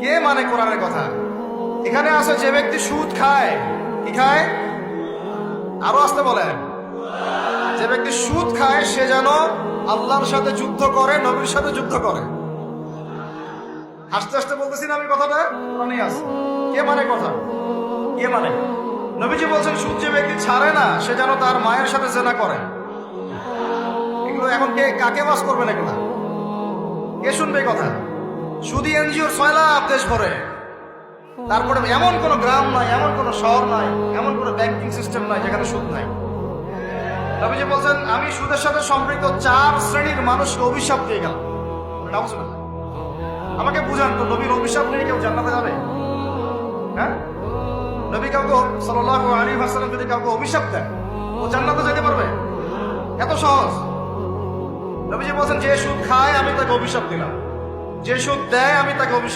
কে মানে কোরআনের কথা? এখানে আছে যে ব্যক্তি সুদ খায়, কি খায়? আরো আসতে বলেন। যে ব্যক্তি সুদ খায় সে যেন আল্লাহর সাথে যুদ্ধ করে, নবীর সাথে যুদ্ধ করে। আস্তে আস্তে বলতেছি না আমি কথাটা, কোরআনেই আছে। কে মানে কথা? কে মানে? নবীজি বলছেন সুদ যে ব্যক্তি ছাড়ে না সে যেন তার মায়ের সাথে জেনা করে। এগুলো এখন কে কাকে বাস করবেন? এগুলা কে শুনবে এই কথা? সুদী এনজিওর 6 লাখ দেশ ভরে, তারপরে এমন কোন গ্রাম নাই, এমন কোন শহর নাই, এমন কোন ব্যাংকিং সিস্টেম নাই যেখানে সুদ নাই। নবীজি বলছেন আমি সুদের সাথে সম্পৃক্ত 4 শ্রেণীর মানুষকে অভিশাপ দিয়ে গেলাম। নাউজুবিল্লাহ। আমাকে বুঝান তো, নবীর অভিশাপ নিয়ে কেউ জান্নাতে যাবে? হ্যাঁ, নবী কাউকে সাল্লাল্লাহু আলাইহি ওয়াসাল্লাম যদি কাউকে অভিশাপ দেন ও জান্নাতে যেতে পারবে? এত সহজ? নবীজি বলছেন যে সুদ খায় আমি তাকে অভিশাপ দিলাম, যে সুদ দেয় আমি তাকে অভিশাপ